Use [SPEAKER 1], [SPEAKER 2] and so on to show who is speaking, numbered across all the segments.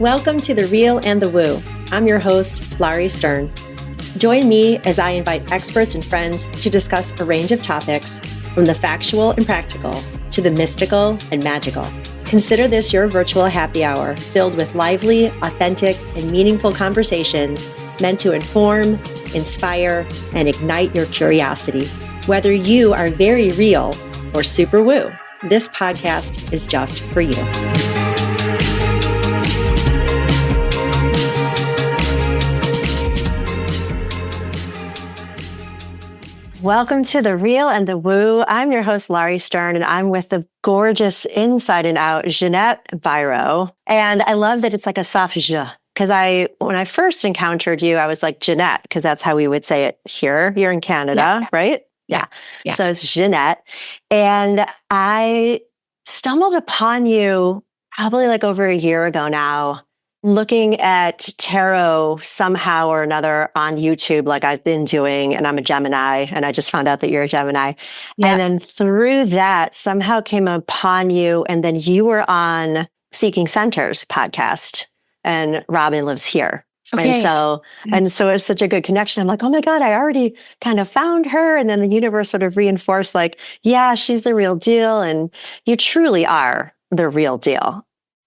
[SPEAKER 1] Welcome to The Real and the Woo. I'm your host, Laurie Stern. Join me as I invite experts and friends to discuss a range of topics, from the factual and practical to the mystical and magical. Consider this your virtual happy hour filled with lively, authentic, and meaningful conversations meant to inform, inspire, and ignite your curiosity. Whether you are very real or super woo, this podcast is just for you. Welcome to The Real and the Woo. I'm your host, Laurie Stern, and I'm with the gorgeous inside and out Ginette Biro. And I love that it's like a soft J, because when I first encountered you, I was like Ginette, because that's how we would say it here. You're in Canada, right? Yeah. So it's Ginette. And I stumbled upon you probably like over a year ago now, looking at tarot somehow or another on YouTube, like I've been doing, and I'm a Gemini, and I just found out that you're a Gemini. Yeah. And then through that, somehow came upon you, and then you were on Seeking Center's podcast, and Robin lives here. Okay. And so it's such a good connection. I'm like, oh my God, I already kind of found her. And then the universe sort of reinforced like, yeah, she's the real deal. And you truly are the real deal.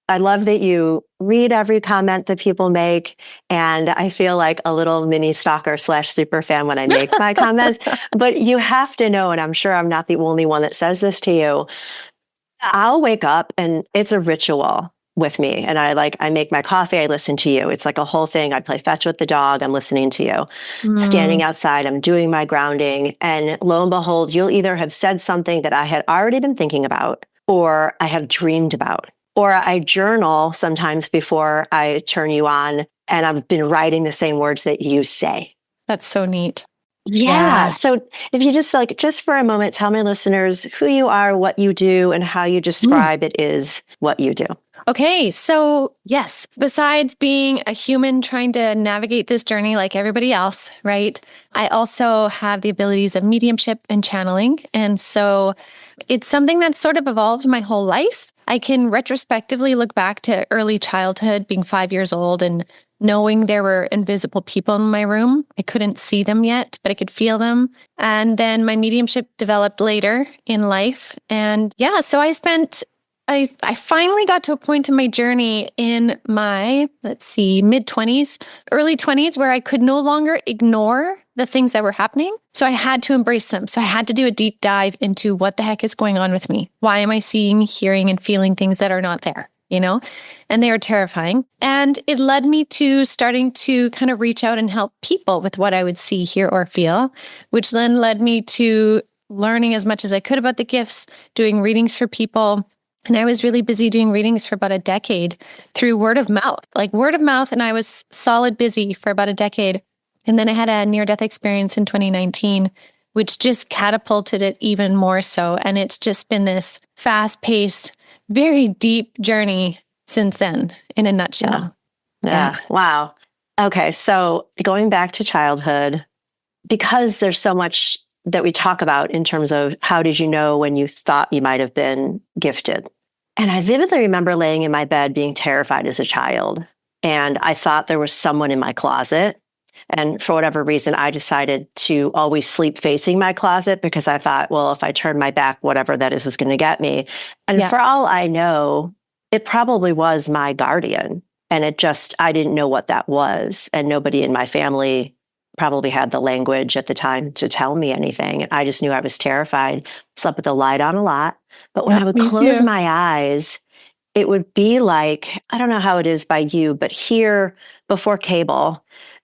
[SPEAKER 1] I love that you read every comment that people make. And I feel like a little mini stalker / super fan when I make my comments. But you have to know, and I'm sure I'm not the only one that says this to you, I'll wake up and it's a ritual with me. And I make my coffee, I listen to you. It's like a whole thing. I play fetch with the dog, I'm listening to you. Standing outside, I'm doing my grounding. And lo and behold, you'll either have said something that I had already been thinking about, or I have dreamed about. Or I journal sometimes before I turn you on, and I've been writing the same words that you say.
[SPEAKER 2] That's so neat.
[SPEAKER 1] Yeah. So if you just for a moment, tell my listeners who you are, what you do, and how you describe it is what you do.
[SPEAKER 2] Okay. So yes, besides being a human trying to navigate this journey like everybody else, right? I also have the abilities of mediumship and channeling. And so it's something that's sort of evolved my whole life. I can retrospectively look back to early childhood, being 5 years old and knowing there were invisible people in my room. I couldn't see them yet, but I could feel them. And then my mediumship developed later in life. And yeah, so I finally got to a point in my journey in my, mid-20s, early 20s, where I could no longer ignore the things that were happening. So I had to embrace them. So I had to do a deep dive into what the heck is going on with me. Why am I seeing, hearing, and feeling things that are not there? And they are terrifying. And it led me to starting to kind of reach out and help people with what I would see, hear, or feel, which then led me to learning as much as I could about the gifts, doing readings for people. And I was really busy doing readings for about a decade through word of mouth. And I was solid busy for about a decade. And then I had a near-death experience in 2019, which just catapulted it even more so. And it's just been this fast-paced, very deep journey since then, in a nutshell.
[SPEAKER 1] Yeah. Wow. Okay. So going back to childhood, because there's so much that we talk about in terms of how did you know when you thought you might have been gifted? And I vividly remember laying in my bed being terrified as a child. And I thought there was someone in my closet. And for whatever reason, I decided to always sleep facing my closet because I thought, well, if I turn my back, whatever that is going to get me. And for all I know, it probably was my guardian. And I didn't know what that was. And nobody in my family probably had the language at the time to tell me anything. I just knew I was terrified. Slept with the light on a lot. But when I would close my eyes, it would be like, I don't know how it is by you, but here before cable,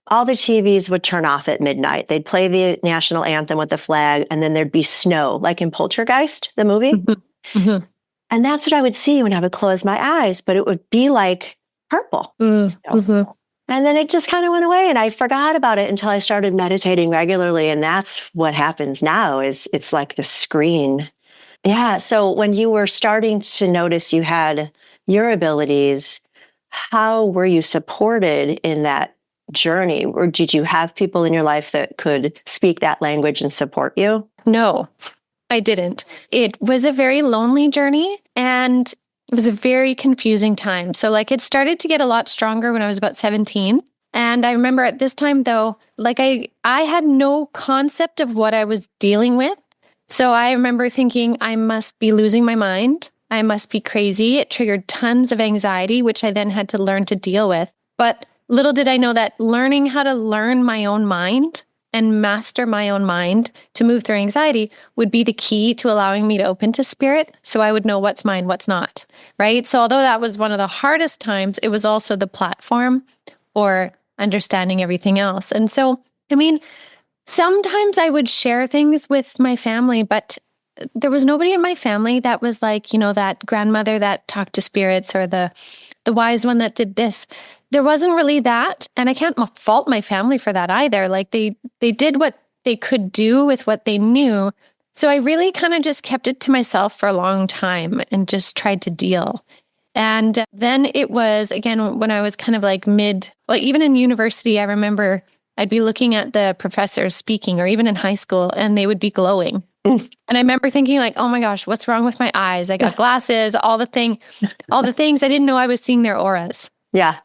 [SPEAKER 1] all the TVs would turn off at midnight. They'd play the national anthem with the flag, and then there'd be snow, like in Poltergeist, the movie. Mm-hmm. And that's what I would see when I would close my eyes, but it would be like purple. Mm-hmm. And then it just kind of went away, and I forgot about it until I started meditating regularly. And that's what happens now is it's like the screen. Yeah. So when you were starting to notice you had your abilities, how were you supported in that journey? Or did you have people in your life that could speak that language and support you?
[SPEAKER 2] No, I didn't. It was a very lonely journey. And It was a very confusing time. So like it started to get a lot stronger when I was about 17. And I remember at this time though, like I had no concept of what I was dealing with. So I remember thinking I must be losing my mind. I must be crazy. It triggered tons of anxiety, which I then had to learn to deal with. But little did I know that learning how to learn my own mind and master my own mind to move through anxiety would be the key to allowing me to open to spirit, so I would know what's mine, what's not, right? So although that was one of the hardest times, it was also the platform for understanding everything else. And so, I mean, sometimes I would share things with my family, but there was nobody in my family that was like, that grandmother that talked to spirits or the wise one that did this. There wasn't really that. And I can't fault my family for that either. Like they did what they could do with what they knew. So I really kind of just kept it to myself for a long time and just tried to deal. And then it was, again, when I was kind of like even in university, I remember I'd be looking at the professors speaking, or even in high school, and they would be glowing. And I remember thinking like, oh my gosh, what's wrong with my eyes? I got glasses, all the things. I didn't know I was seeing their auras.
[SPEAKER 1] Yeah.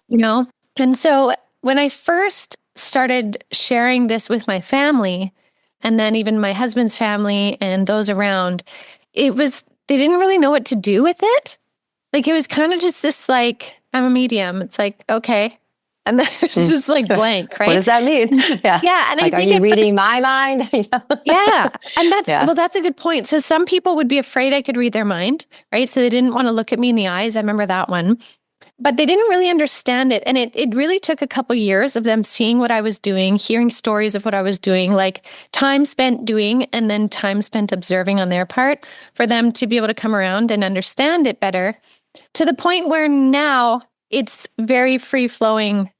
[SPEAKER 2] And so when I first started sharing this with my family, and then even my husband's family and those around, they didn't really know what to do with it. Like, it was kind of just this, like, I'm a medium. It's like, okay. And then it's just like blank, right?
[SPEAKER 1] What does that mean? Yeah.
[SPEAKER 2] Yeah. And
[SPEAKER 1] like,
[SPEAKER 2] I think
[SPEAKER 1] are you reading my mind?
[SPEAKER 2] Yeah. And that's a good point. So some people would be afraid I could read their mind, right? So they didn't want to look at me in the eyes. I remember that one. But they didn't really understand it. And it really took a couple years of them seeing what I was doing, hearing stories of what I was doing, like time spent doing and then time spent observing on their part, for them to be able to come around and understand it better, to the point where now it's very free-flowing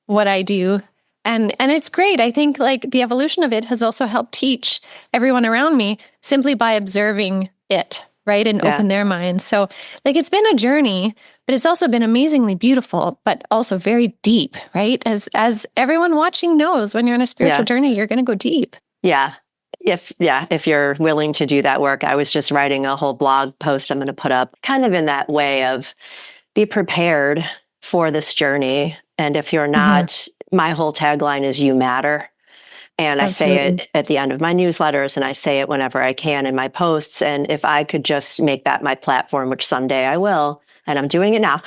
[SPEAKER 2] what I do. And it's great. I think like the evolution of it has also helped teach everyone around me simply by observing it, right? And open their minds. So like it's been a journey, but it's also been amazingly beautiful, but also very deep, right? As everyone watching knows, when you're on a spiritual journey, you're going to go deep.
[SPEAKER 1] Yeah. If you're willing to do that work. I was just writing a whole blog post I'm going to put up kind of in that way of be prepared for this journey. And if you're not, my whole tagline is you matter. And
[SPEAKER 2] Absolutely.
[SPEAKER 1] I say it at the end of my newsletters, and I say it whenever I can in my posts. And if I could just make that my platform, which someday I will, and I'm doing it now,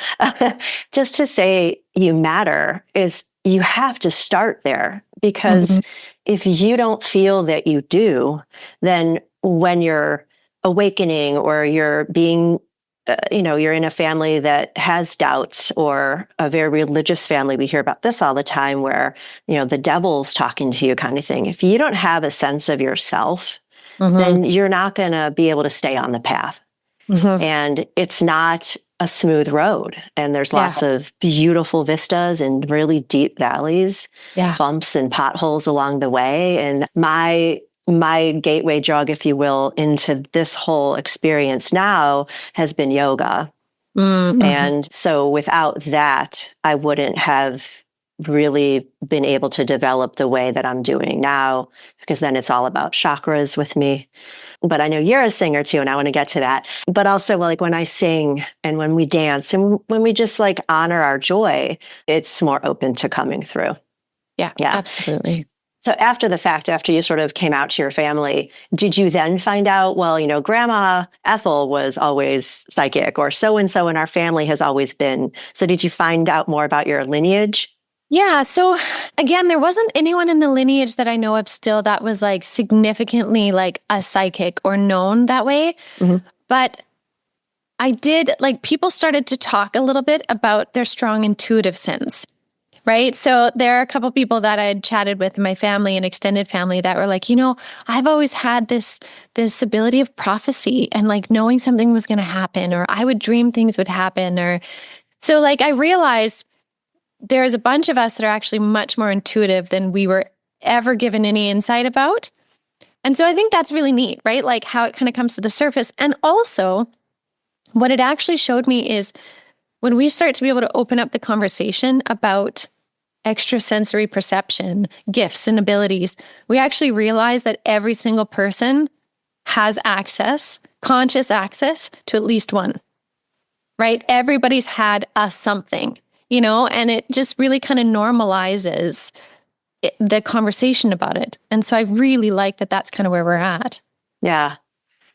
[SPEAKER 1] just to say you matter, is you have to start there. Because if you don't feel that you do, then when you're awakening or you're being you're in a family that has doubts, or a very religious family. We hear about this all the time where, the devil's talking to you kind of thing. If you don't have a sense of yourself, then you're not going to be able to stay on the path. And it's not a smooth road. And there's lots of beautiful vistas and really deep valleys, bumps and potholes along the way. And my gateway drug, if you will, into this whole experience now has been yoga. And so without that, I wouldn't have really been able to develop the way that I'm doing now, because then it's all about chakras with me. But I know you're a singer too, and I want to get to that. But also, like, when I sing and when we dance and when we just like honor our joy, it's more open to coming through.
[SPEAKER 2] Yeah, absolutely.
[SPEAKER 1] So after the fact, after you sort of came out to your family, did you then find out, well, Grandma Ethel was always psychic, or so-and-so in our family has always been. So did you find out more about your lineage?
[SPEAKER 2] Yeah. So again, there wasn't anyone in the lineage that I know of still that was like significantly like a psychic or known that way. But I did, like, people started to talk a little bit about their strong intuitive sense. Right. So there are a couple people that I had chatted with in my family and extended family that were like, I've always had this ability of prophecy and like knowing something was going to happen, or I would dream things would happen. Or so like I realized there's a bunch of us that are actually much more intuitive than we were ever given any insight about. And so I think that's really neat, right? Like how it kind of comes to the surface. And also what it actually showed me is when we start to be able to open up the conversation about extrasensory perception, gifts and abilities, we actually realize that every single person has access, conscious access to at least one. right? Everybody's had a something, and it just really kind of normalizes the conversation about it. And so I really like that that's kind of where we're at.
[SPEAKER 1] Yeah.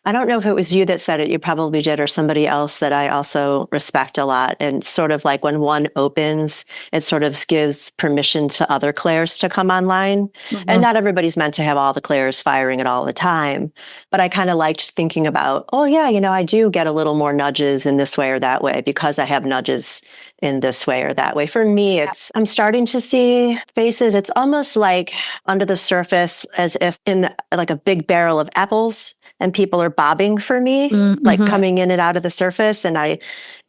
[SPEAKER 1] I don't know if it was you that said it, you probably did, or somebody else that I also respect a lot. And sort of like when one opens, it sort of gives permission to other Claires to come online. And not everybody's meant to have all the Claires firing it all the time. But I kind of liked thinking about, oh yeah, I do get a little more nudges in this way or that way because I have nudges in this way or that way. For me, I'm starting to see faces. It's almost like under the surface, as if in like a big barrel of apples, and people are bobbing for me, like coming in and out of the surface. And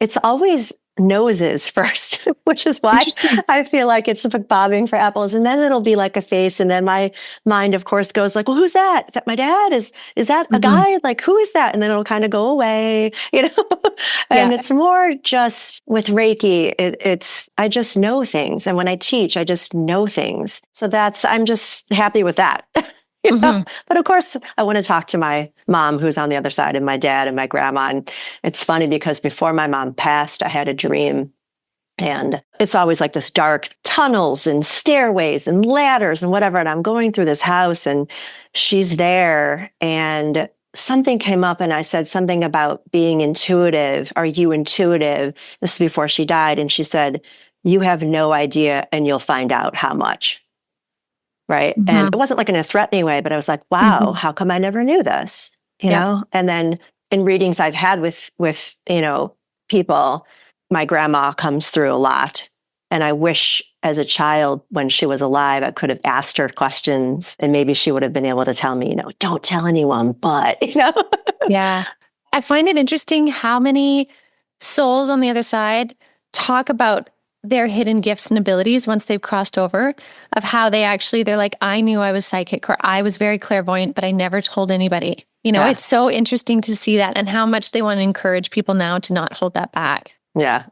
[SPEAKER 1] it's always noses first, which is why I feel like it's like bobbing for apples. And then it'll be like a face. And then my mind, of course, goes like, well, who's that? Is that my dad? Is that a guy? Like, who is that? And then it'll kind of go away, And it's more just with Reiki, I just know things. And when I teach, I just know things. So I'm just happy with that. But of course, I want to talk to my mom who's on the other side, and my dad and my grandma. And it's funny because before my mom passed, I had a dream. And it's always like this dark tunnels and stairways and ladders and whatever. And I'm going through this house and she's there. And something came up and I said something about being intuitive. Are you intuitive? This is before she died. And she said, you have no idea and you'll find out how much. Right. And it wasn't like in a threatening way, but I was like, wow, how come I never knew this? You know? And then in readings I've had with people, my grandma comes through a lot. And I wish as a child, when she was alive, I could have asked her questions and maybe she would have been able to tell me, don't tell anyone, but,
[SPEAKER 2] Yeah. I find it interesting how many souls on the other side talk about their hidden gifts and abilities once they've crossed over, of how they're like, I knew I was psychic or I was very clairvoyant, but I never told anybody. It's so interesting to see that and how much they want to encourage people now to not hold that back.
[SPEAKER 1] Yeah.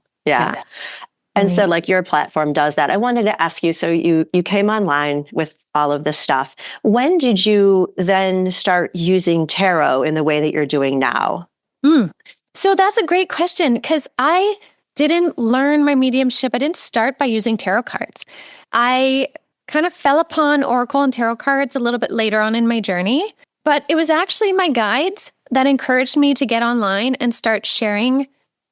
[SPEAKER 1] And so like your platform does that. I wanted to ask you, so you came online with all of this stuff. When did you then start using tarot in the way that you're doing now?
[SPEAKER 2] So that's a great question, because I didn't learn my mediumship. I didn't start by using tarot cards. I kind of fell upon oracle and tarot cards a little bit later on in my journey, but it was actually my guides that encouraged me to get online and start sharing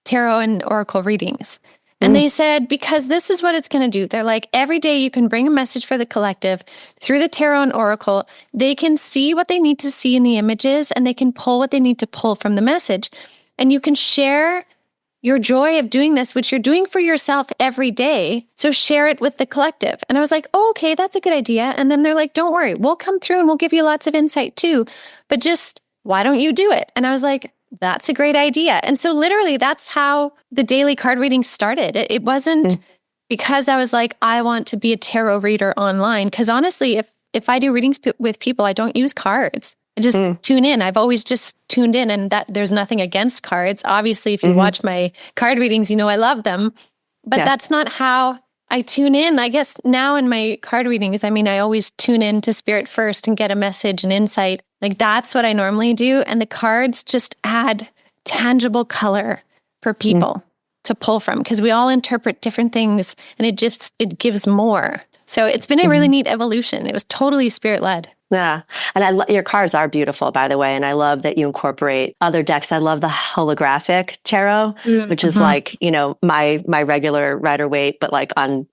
[SPEAKER 2] tarot and oracle readings. And they said, because this is what it's going to do. They're like, every day you can bring a message for the collective through the tarot and oracle. They can see what they need to see in the images and they can pull what they need to pull from the message. And you can share your joy of doing this, which you're doing for yourself every day. So share it with the collective. And I was like, oh, okay, that's a good idea. And then they're like, don't worry, we'll come through and we'll give you lots of insight too. But just, why don't you do it? And I was like, that's a great idea. And so literally that's how the daily card reading started. It wasn't because I was like, I want to be a tarot reader online. Because honestly, if I do readings with people, I don't use cards. I just tune in. I've always just tuned in, and that there's nothing against cards. Obviously, if you watch my card readings, I love them. But that's not how I tune in. I guess now in my card readings, I always tune in to spirit first and get a message and insight. Like that's what I normally do. And the cards just add tangible color for people to pull from, because we all interpret different things and it gives more. So it's been a really neat evolution. It was totally spirit-led.
[SPEAKER 1] Yeah. And your cards are beautiful, by the way. And I love that you incorporate other decks. I love the holographic tarot, which is like, my regular Rider-Waite, but like on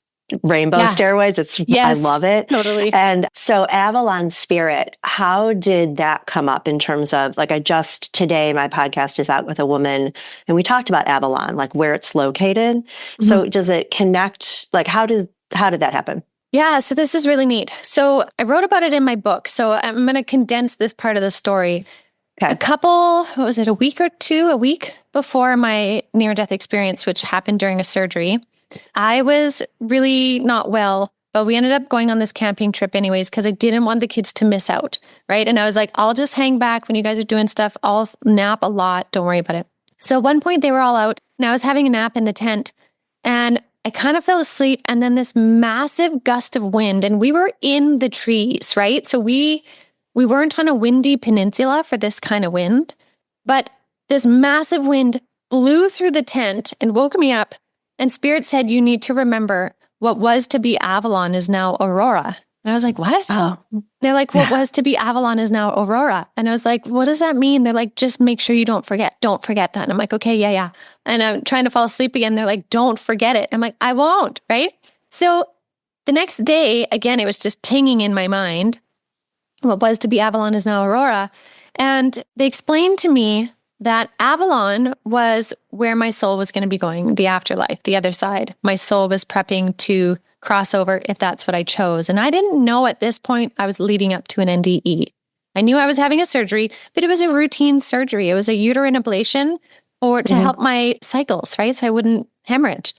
[SPEAKER 1] rainbow steroids. I love it.
[SPEAKER 2] Totally.
[SPEAKER 1] And so Avalon Spirit, how did that come up in terms of today, my podcast is out with a woman and we talked about Avalon, like where it's located. So does it connect? Like how did that happen?
[SPEAKER 2] Yeah, so this is really neat. So I wrote about it in my book. So I'm going to condense this part of the story. Okay. A week before my near-death experience, which happened during a surgery, I was really not well, but we ended up going on this camping trip anyways, because I didn't want the kids to miss out, right? And I was like, I'll just hang back when you guys are doing stuff. I'll nap a lot. Don't worry about it. So at one point they were all out and I was having a nap in the tent and I kind of fell asleep, and then this massive gust of wind, and we were in the trees, right? So we weren't on a windy peninsula for this kind of wind, but this massive wind blew through the tent and woke me up. And Spirit said, you need to remember what was to be Avalon is now Aurora. And I was like, what?
[SPEAKER 1] Oh,
[SPEAKER 2] They're like, what was to be Avalon is now Aurora. And I was like, what does that mean? They're like, just make sure you don't forget. Don't forget that. And I'm like, okay, yeah. And I'm trying to fall asleep again. They're like, don't forget it. I'm like, I won't, right? So the next day, again, it was just pinging in my mind. What was to be Avalon is now Aurora. And they explained to me that Avalon was where my soul was going to be going, the afterlife, the other side. My soul was prepping to cross over if that's what I chose. And I didn't know at this point I was leading up to an NDE. I knew I was having a surgery, but it was a routine surgery. It was a uterine ablation or to help my cycles, right? So I wouldn't hemorrhage.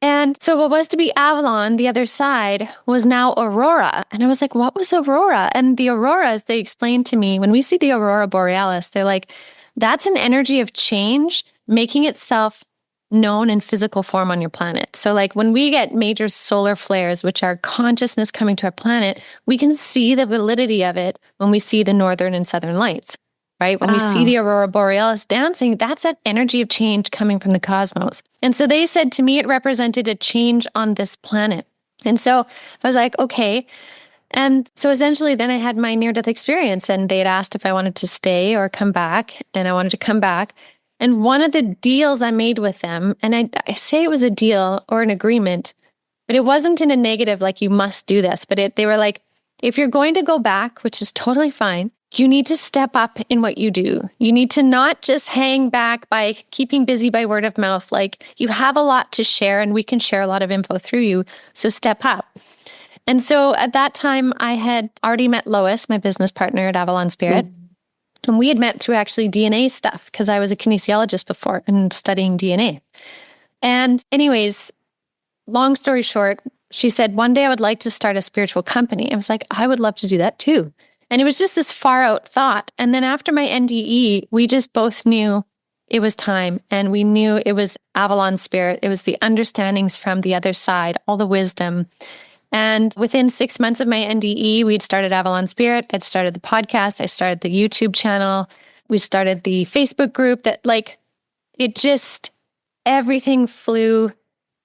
[SPEAKER 2] And so what was to be Avalon, the other side, was now Aurora. And I was like, what was Aurora? And the auroras, they explained to me, when we see the Aurora Borealis, they're like, that's an energy of change making itself known in physical form on your planet. So like when we get major solar flares, which are consciousness coming to our planet, we can see the validity of it when we see the northern and southern lights, right? When we see the Aurora Borealis dancing, that's that energy of change coming from the cosmos. And so they said to me, it represented a change on this planet. And so I was like, okay. And so essentially then I had my near-death experience and they had asked if I wanted to stay or come back. And I wanted to come back. And one of the deals I made with them, and I say it was a deal or an agreement, but it wasn't in a negative, like you must do this, but they were like, if you're going to go back, which is totally fine, you need to step up in what you do. You need to not just hang back by keeping busy by word of mouth. Like you have a lot to share and we can share a lot of info through you. So step up. And so at that time, I had already met Lois, my business partner at Avalon Spirit. And we had met through actually DNA stuff because I was a kinesiologist before and studying DNA. And anyways, long story short, she said, one day I would like to start a spiritual company. I was like, I would love to do that too. And it was just this far out thought. And then after my NDE, we just both knew it was time. And we knew it was Avalon Spirit. It was the understandings from the other side, all the wisdom. And within 6 months of my NDE, we'd started Avalon Spirit. I'd started the podcast. I started the YouTube channel. We started the Facebook group that everything flew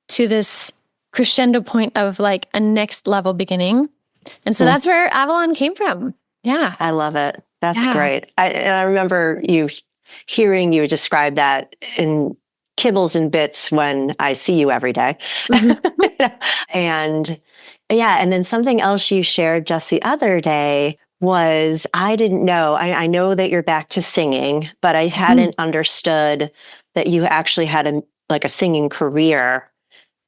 [SPEAKER 2] to this crescendo point of like a next level beginning. And so that's where Avalon came from. Yeah.
[SPEAKER 1] I love it. That's great. I remember hearing you describe that in kibbles and bits when I see you every day. And then something else you shared just the other day was, I didn't know, I know that you're back to singing, but I hadn't understood that you actually had a singing career.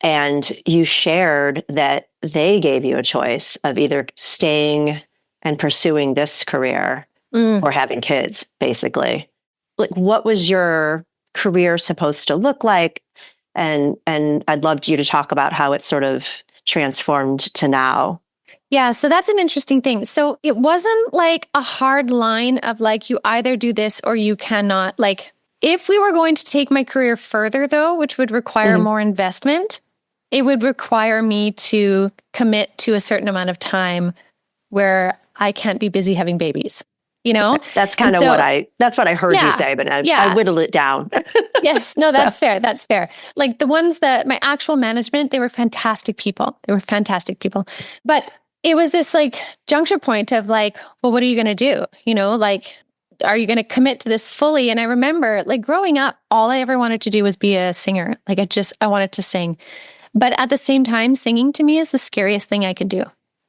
[SPEAKER 1] And you shared that they gave you a choice of either staying and pursuing this career or having kids, basically. Like, what was your career supposed to look like? And I'd love you to talk about how it sort of transformed to now.
[SPEAKER 2] Yeah, so that's an interesting thing. So it wasn't like a hard line of like, you either do this or you cannot. Like, if we were going to take my career further, though, which would require more investment, it would require me to commit to a certain amount of time where I can't be busy having babies. You know,
[SPEAKER 1] that's kind of what I heard you say, but I whittled it down.
[SPEAKER 2] Yes. No, that's fair. That's fair. Like the ones that my actual management, they were fantastic people. But it was this like juncture point of like, well, what are you going to do? You know, like, are you going to commit to this fully? And I remember like growing up, all I ever wanted to do was be a singer. Like I wanted to sing. But at the same time, singing to me is the scariest thing I could do.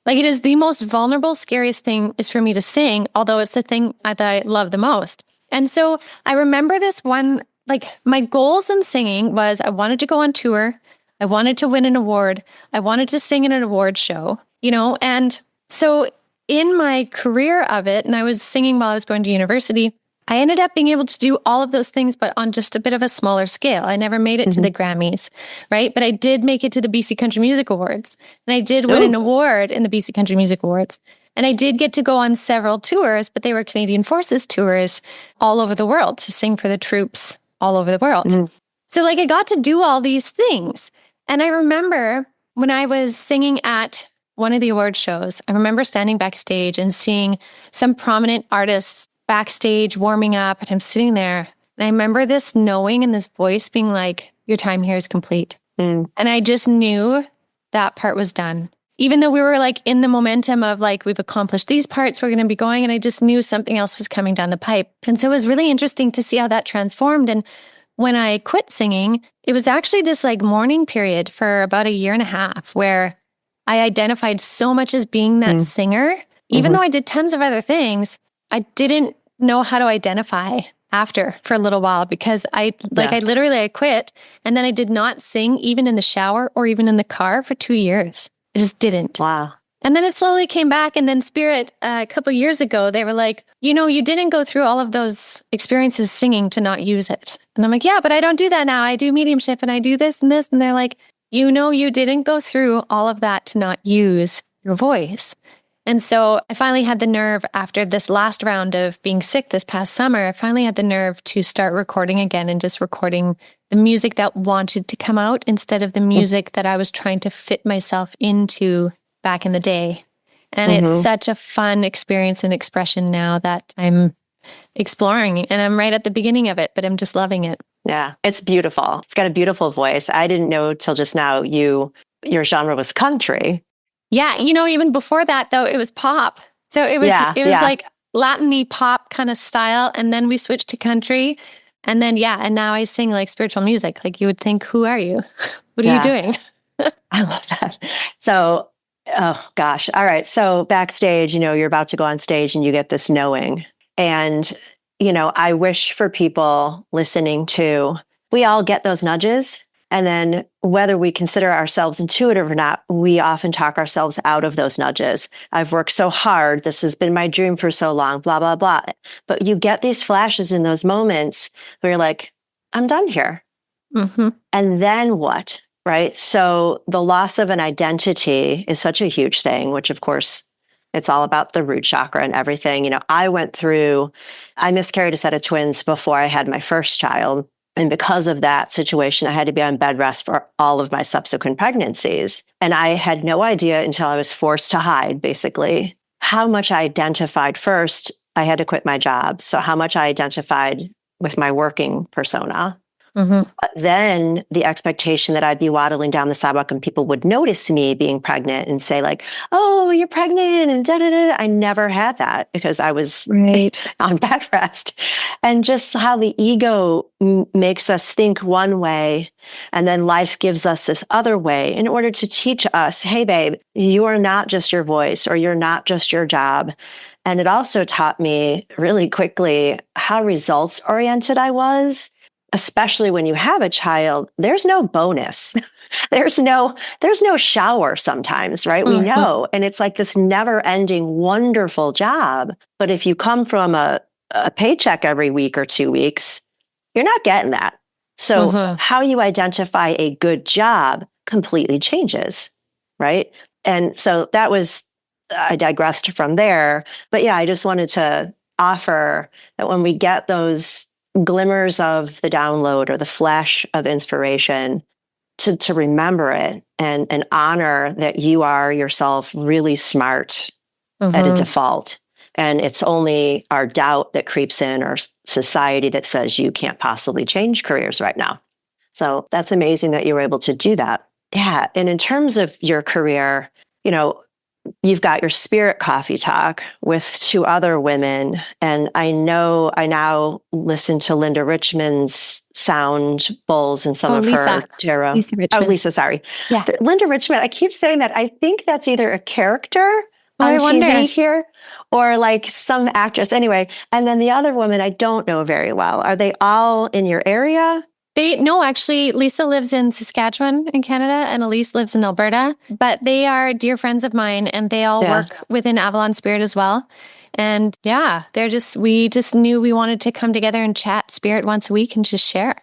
[SPEAKER 2] Like it is the most vulnerable, scariest thing is for me to sing, although it's the thing that I love the most. And so I remember this one, like my goals in singing was I wanted to go on tour. I wanted to win an award. I wanted to sing in an award show, you know? And so in my career of it, and I was singing while I was going to university, I ended up being able to do all of those things, but on just a bit of a smaller scale. I never made it to the Grammys, right? But I did make it to the BC Country Music Awards. And I did win an award in the BC Country Music Awards. And I did get to go on several tours, but they were Canadian Forces tours all over the world to sing for the troops all over the world. So like I got to do all these things. And I remember when I was singing at one of the award shows, I remember standing backstage and seeing some prominent artists backstage warming up, and I'm sitting there And I remember this knowing and this voice being like, your time here is complete. And I just knew that part was done. Even though we were like in the momentum of like, we've accomplished these parts, we're going to be going. And I just knew something else was coming down the pipe. And so it was really interesting to see how that transformed. And when I quit singing, it was actually this like mourning period for about a year and a half where I identified so much as being that singer. Even though I did tons of other things, I didn't know how to identify after for a little while because I quit and then I did not sing even in the shower or even in the car for 2 years. I just didn't.
[SPEAKER 1] Wow.
[SPEAKER 2] And then it slowly came back. And then Spirit, a couple of years ago, they were like, you didn't go through all of those experiences singing to not use it. And I'm like, yeah, but I don't do that now. I do mediumship and I do this and this. And they're like, you didn't go through all of that to not use your voice. And so I finally had the nerve after this last round of being sick this past summer, I finally had the nerve to start recording again and just recording the music that wanted to come out instead of the music that I was trying to fit myself into back in the day. And it's such a fun experience and expression now that I'm exploring and I'm right at the beginning of it, but I'm just loving it.
[SPEAKER 1] Yeah, it's beautiful. You've got a beautiful voice. I didn't know till just now your genre was country.
[SPEAKER 2] Yeah, even before that though, it was pop. So it was like Latin-y pop kind of style. And then we switched to country. And then, and now I sing like spiritual music. Like you would think, who are you? What are you doing?
[SPEAKER 1] I love that. So, oh gosh. All right. So backstage, you're about to go on stage and you get this knowing. And, I wish for people listening to, we all get those nudges. And then whether we consider ourselves intuitive or not, we often talk ourselves out of those nudges. I've worked so hard. This has been my dream for so long, blah, blah, blah. But you get these flashes in those moments where you're like, I'm done here. And then what? Right? So the loss of an identity is such a huge thing, which of course, it's all about the root chakra and everything. I miscarried a set of twins before I had my first child. And because of that situation, I had to be on bed rest for all of my subsequent pregnancies. And I had no idea until I was forced to hide, basically, how much I identified. First, I had to quit my job. So how much I identified with my working persona. Then the expectation that I'd be waddling down the sidewalk and people would notice me being pregnant and say like, oh, you're pregnant and da-da-da. I never had that because I was on bed rest. And just how the ego makes us think one way and then life gives us this other way in order to teach us, hey, babe, you are not just your voice or you're not just your job. And it also taught me really quickly how results oriented I was. Especially when you have a child, there's no bonus. there's no shower sometimes, right? We know. And it's like this never ending, wonderful job. But if you come from a paycheck every week or 2 weeks, you're not getting that. So how you identify a good job completely changes, right? And so I digressed from there. But yeah, I just wanted to offer that when we get those glimmers of the download or the flash of inspiration, to remember it and honor that you are yourself really smart at a default. And it's only our doubt that creeps in or society that says you can't possibly change careers right now. So that's amazing that you were able to do that. Yeah. And in terms of your career, you've got your Spirit Coffee Talk with 2 other women. And I now listen to Linda Richmond's sound bowls and some of her tarot. Lisa, sorry.
[SPEAKER 2] Yeah.
[SPEAKER 1] Linda Richmond, I keep saying that. I think that's either a character on
[SPEAKER 2] I
[SPEAKER 1] TV here or like some actress. Anyway, and then the other woman I don't know very well. Are they all in your area?
[SPEAKER 2] No, actually, Lisa lives in Saskatchewan in Canada and Elise lives in Alberta, but they are dear friends of mine and they all work within Avalon Spirit as well. And we just knew we wanted to come together and chat Spirit once a week and just share.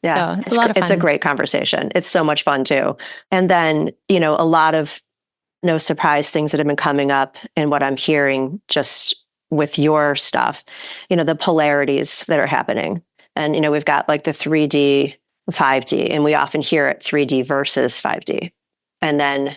[SPEAKER 1] Yeah,
[SPEAKER 2] so it's a lot of fun.
[SPEAKER 1] It's a great conversation. It's so much fun too. And then, a lot of no surprise things that have been coming up and what I'm hearing just with your stuff, the polarities that are happening. And, we've got like the 3D, 5D, and we often hear it 3D versus 5D. And then,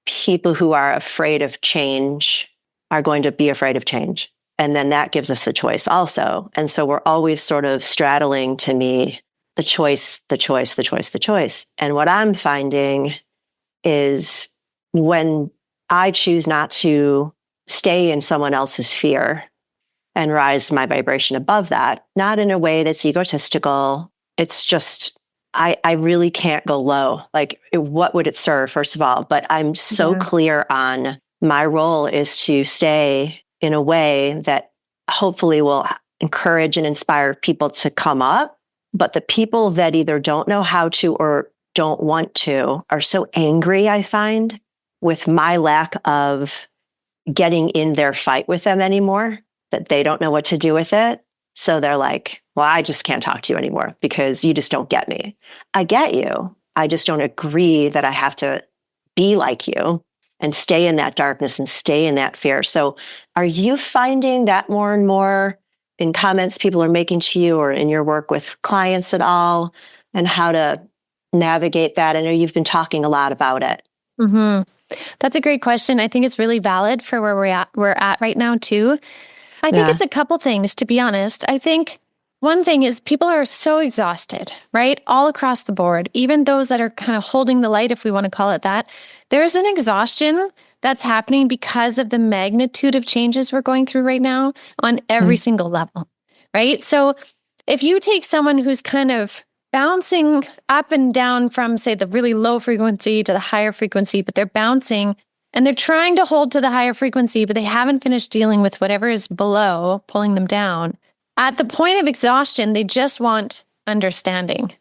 [SPEAKER 1] people who are afraid of change are going to be afraid of change. And then that gives us the choice also. And so we're always sort of straddling, to me, the choice, the choice, the choice, the choice. And what I'm finding is when I choose not to stay in someone else's fear and rise my vibration above that, not in a way that's egotistical. It's just, I really can't go low. Like, what would it serve, first of all? But I'm so clear on my role is to stay in a way that hopefully will encourage and inspire people to come up. But the people that either don't know how to or don't want to are so angry, I find, with my lack of getting in their fight with them anymore, that they don't know what to do with it. So they're like, well, I just can't talk to you anymore because you just don't get me. I get you. I just don't agree that I have to be like you and stay in that darkness and stay in that fear. So are you finding that more and more in comments people are making to you or in your work with clients at all, and how to navigate that? I know you've been talking a lot about it.
[SPEAKER 2] Mm-hmm. That's a great question. I think it's really valid for where we're at right now too. I think it's a couple things, to be honest. I think one thing is people are so exhausted, right? All across the board, even those that are kind of holding the light, if we want to call it that. There's an exhaustion that's happening because of the magnitude of changes we're going through right now on every single level, right? So if you take someone who's kind of bouncing up and down from, say, the really low frequency to the higher frequency, but they're bouncing and they're trying to hold to the higher frequency, but they haven't finished dealing with whatever is below, pulling them down. At the point of exhaustion, they just want understanding.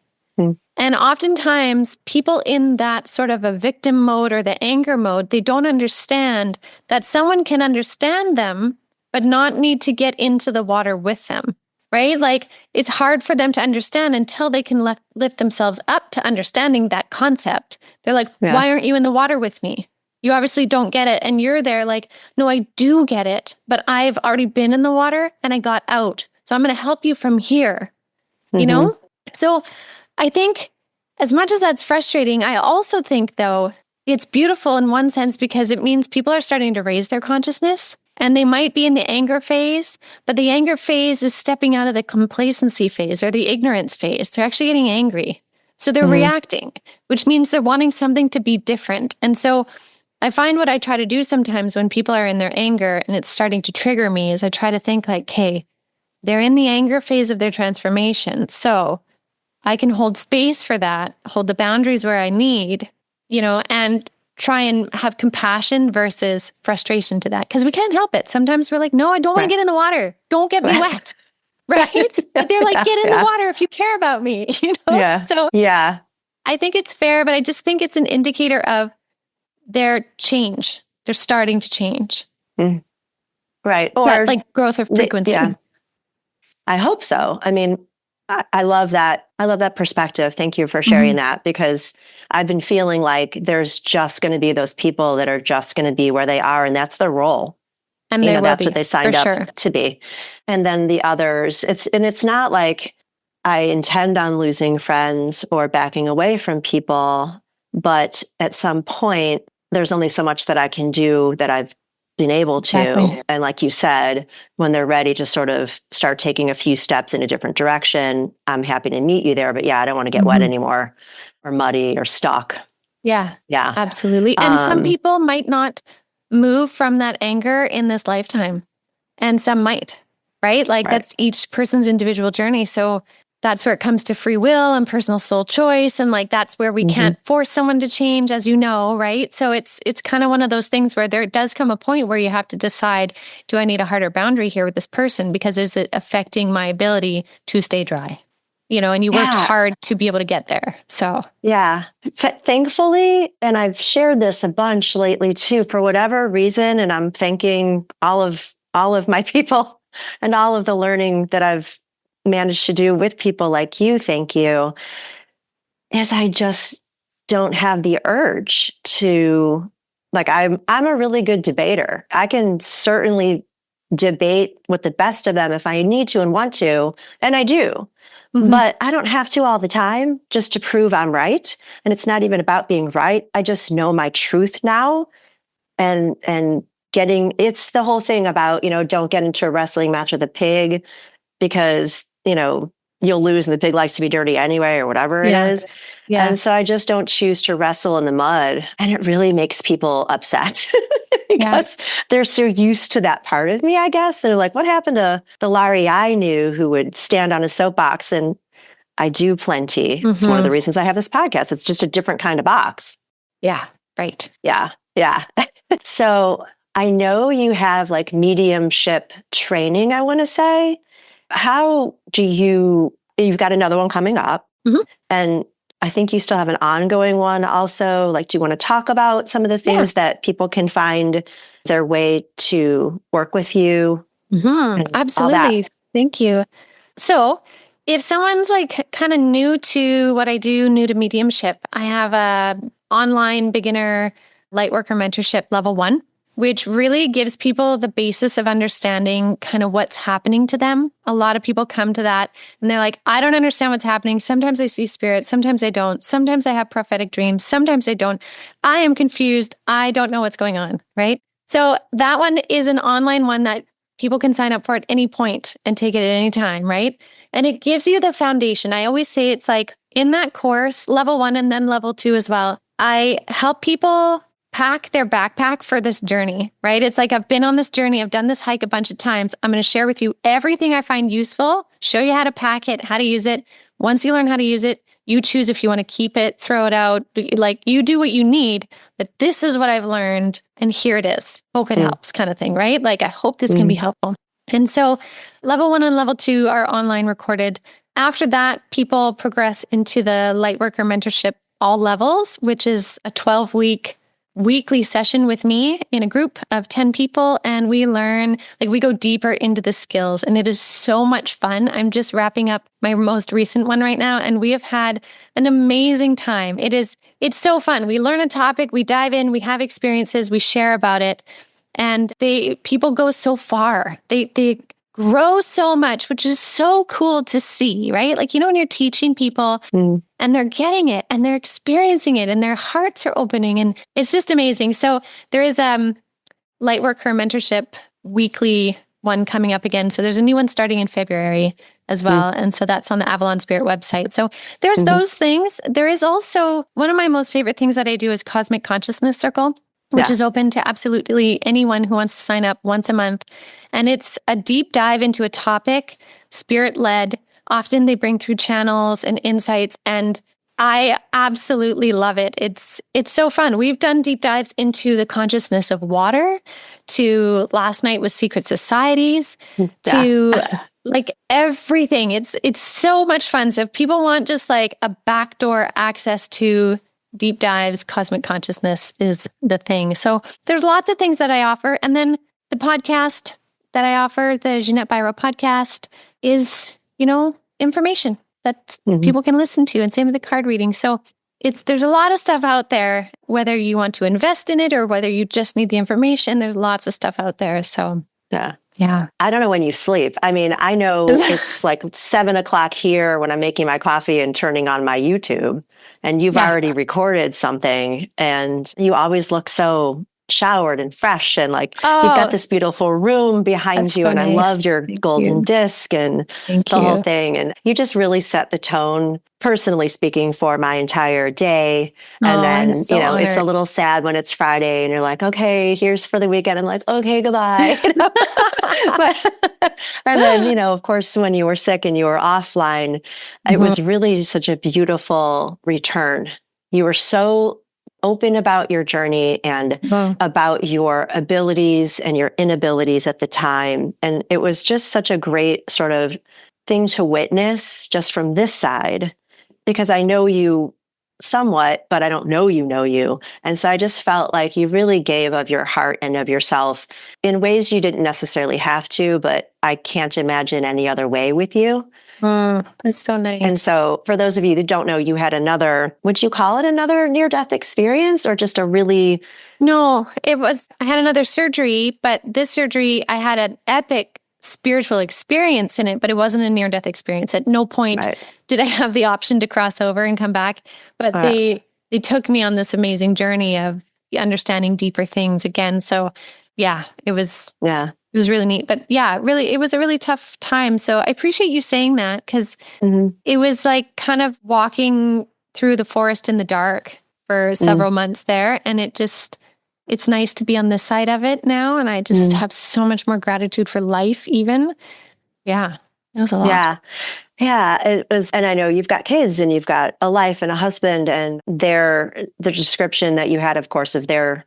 [SPEAKER 2] And oftentimes, people in that sort of a victim mode or the anger mode, they don't understand that someone can understand them, but not need to get into the water with them, right? Like, it's hard for them to understand until they can lift themselves up to understanding that concept. They're like, why aren't you in the water with me? You obviously don't get it. And you're there like, no, I do get it, but I've already been in the water and I got out. So I'm going to help you from here, you know? So I think as much as that's frustrating, I also think, though, it's beautiful in one sense because it means people are starting to raise their consciousness. And they might be in the anger phase, but the anger phase is stepping out of the complacency phase or the ignorance phase. They're actually getting angry. So they're reacting, which means they're wanting something to be different. And so I find what I try to do sometimes when people are in their anger and it's starting to trigger me is I try to think like, hey, they're in the anger phase of their transformation. So I can hold space for that, hold the boundaries where I need, you know, and try and have compassion versus frustration to that. Because we can't help it. Sometimes we're like, no, I don't want to get in the water. Don't get me wet. Right? But they're like, get in the water if you care about me, you know? So I think it's fair, but I just think it's an indicator of their change. They're starting to change.
[SPEAKER 1] Right. Or
[SPEAKER 2] that, like growth of frequency.
[SPEAKER 1] I hope so. I mean, I love that. I love that perspective. Thank you for sharing that, because I've been feeling like there's just going to be those people that are just going to be where they are, and that's their role. And that's what they signed up to be. And then the others, it's not like I intend on losing friends or backing away from people, but at some point, there's only so much that I can do that I've been able to. Exactly. And like you said, when they're ready to sort of start taking a few steps in a different direction, I'm happy to meet you there. But I don't want to get wet anymore or muddy or stuck.
[SPEAKER 2] Yeah, absolutely. And some people might not move from that anger in this lifetime, and some might, right? Like that's each person's individual journey. So that's where it comes to free will and personal soul choice. And like, that's where we can't force someone to change, as you know, right? So it's kind of one of those things where there does come a point where you have to decide, do I need a harder boundary here with this person? Because is it affecting my ability to stay dry? You know, and you worked hard to be able to get there. So
[SPEAKER 1] thankfully, and I've shared this a bunch lately too, for whatever reason, and I'm thanking all of my people and all of the learning that I've managed to do with people like you, thank you, is I just don't have the urge to, like, I'm a really good debater. I can certainly debate with the best of them if I need to and want to, and I do. But I don't have to all the time just to prove I'm right. And it's not even about being right. I just know my truth now. And it's the whole thing about, don't get into a wrestling match with a pig because, you'll lose and the pig likes to be dirty anyway or whatever it is.
[SPEAKER 2] Yeah.
[SPEAKER 1] And so I just don't choose to wrestle in the mud. And it really makes people upset because they're so used to that part of me, I guess. And they're like, what happened to the Larry I knew who would stand on a soapbox? And I do plenty. It's one of the reasons I have this podcast. It's just a different kind of box.
[SPEAKER 2] Yeah. Right.
[SPEAKER 1] Yeah. Yeah. So I know you have like mediumship training, I want to say. How do you've got another one coming up, and I think you still have an ongoing one also. Like, do you want to talk about some of the things that people can find their way to work with you?
[SPEAKER 2] Absolutely. Thank you. So if someone's like kind of new to what I do, new to mediumship, I have a online beginner lightworker mentorship level 1, which really gives people the basis of understanding kind of what's happening to them. A lot of people come to that and they're like, I don't understand what's happening. Sometimes I see spirit. Sometimes I don't. Sometimes I have prophetic dreams. Sometimes I don't. I am confused. I don't know what's going on, right? So that one is an online one that people can sign up for at any point and take it at any time, right? And it gives you the foundation. I always say it's like in that course, level 1 and then level 2 as well. I help people pack their backpack for this journey, right? It's like, I've been on this journey. I've done this hike a bunch of times. I'm going to share with you everything I find useful, show you how to pack it, how to use it. Once you learn how to use it, you choose if you want to keep it, throw it out, like you do what you need, but this is what I've learned and here it is. Hope it helps kind of thing, right? Like, I hope this can be helpful. And so level 1 and level 2 are online recorded. After that, people progress into the Lightworker Mentorship all levels, which is a 12-week weekly session with me in a group of 10 people. And we learn, like, we go deeper into the skills and it is so much fun. I'm just wrapping up my most recent one right now. And we have had an amazing time. It's so fun. We learn a topic, we dive in, we have experiences, we share about it. And people go so far. They grow so much, which is so cool to see, right? Like, when you're teaching people and they're getting it and they're experiencing it and their hearts are opening and it's just amazing. So there is Lightworker Mentorship weekly one coming up again. So there's a new one starting in February as well. And so that's on the Avalon Spirit website. So there's those things. There is also one of my most favorite things that I do is Cosmic Consciousness Circle, which is open to absolutely anyone who wants to sign up once a month. And it's a deep dive into a topic, spirit-led. Often they bring through channels and insights, and I absolutely love it. It's so fun. We've done deep dives into the consciousness of water, to last night was secret societies, to like everything. It's so much fun. So if people want just like a backdoor access to deep dives, cosmic consciousness is the thing. So there's lots of things that I offer. And then the podcast that I offer, the Ginette Biro podcast, is, information that people can listen to, and same with the card reading. So there's a lot of stuff out there, whether you want to invest in it or whether you just need the information, there's lots of stuff out there. So yeah.
[SPEAKER 1] I don't know when you sleep. I mean, I know it's like 7:00 here when I'm making my coffee and turning on my YouTube, and you've already recorded something, and you always look so showered and fresh, and like you've got this beautiful room behind you, and I love your golden disc and the whole thing. And you just really set the tone, personally speaking, for my entire day. And then,
[SPEAKER 2] honored.
[SPEAKER 1] It's a little sad when it's Friday and you're like, okay, here's for the weekend. I'm like, okay, goodbye. And then, of course, when you were sick and you were offline, it was really such a beautiful return. You were so open about your journey and about your abilities and your inabilities at the time. And it was just such a great sort of thing to witness just from this side, because I know you somewhat, but I don't know you. And so I just felt like you really gave of your heart and of yourself in ways you didn't necessarily have to, but I can't imagine any other way with you.
[SPEAKER 2] That's so nice.
[SPEAKER 1] And so for those of you that don't know, you had would you call it another near-death experience, or just a really...
[SPEAKER 2] No, I had another surgery, but this surgery, I had an epic spiritual experience in it, but it wasn't a near-death experience. At no point did I have the option to cross over and come back, but they took me on this amazing journey of understanding deeper things again. So yeah, it was
[SPEAKER 1] Yeah.
[SPEAKER 2] really neat. But yeah, really, it was a really tough time. So I appreciate you saying that, because
[SPEAKER 1] Mm-hmm.
[SPEAKER 2] it was like kind of walking through the forest in the dark for several months there. And it's nice to be on this side of it now. And I just have so much more gratitude for life, even. Yeah, it was a lot.
[SPEAKER 1] Yeah. Yeah, it was. And I know you've got kids and you've got a life and a husband, and the description that you had, of course, of their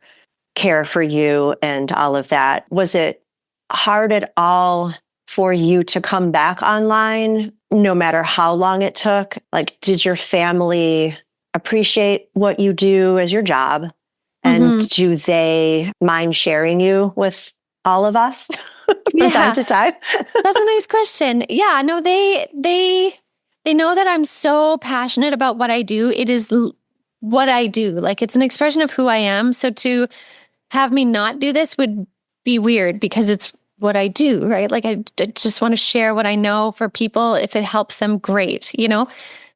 [SPEAKER 1] care for you and all of that. Was it hard at all for you to come back online, no matter how long it took? Like, did your family appreciate what you do as your job? And do they mind sharing you with all of us from time to time?
[SPEAKER 2] That's a nice question. Yeah, no, they know that I'm so passionate about what I do. It is what I do. Like, it's an expression of who I am. So to have me not do this would be weird, because it's what I do, right? Like, I just want to share what I know for people. If it helps them, great,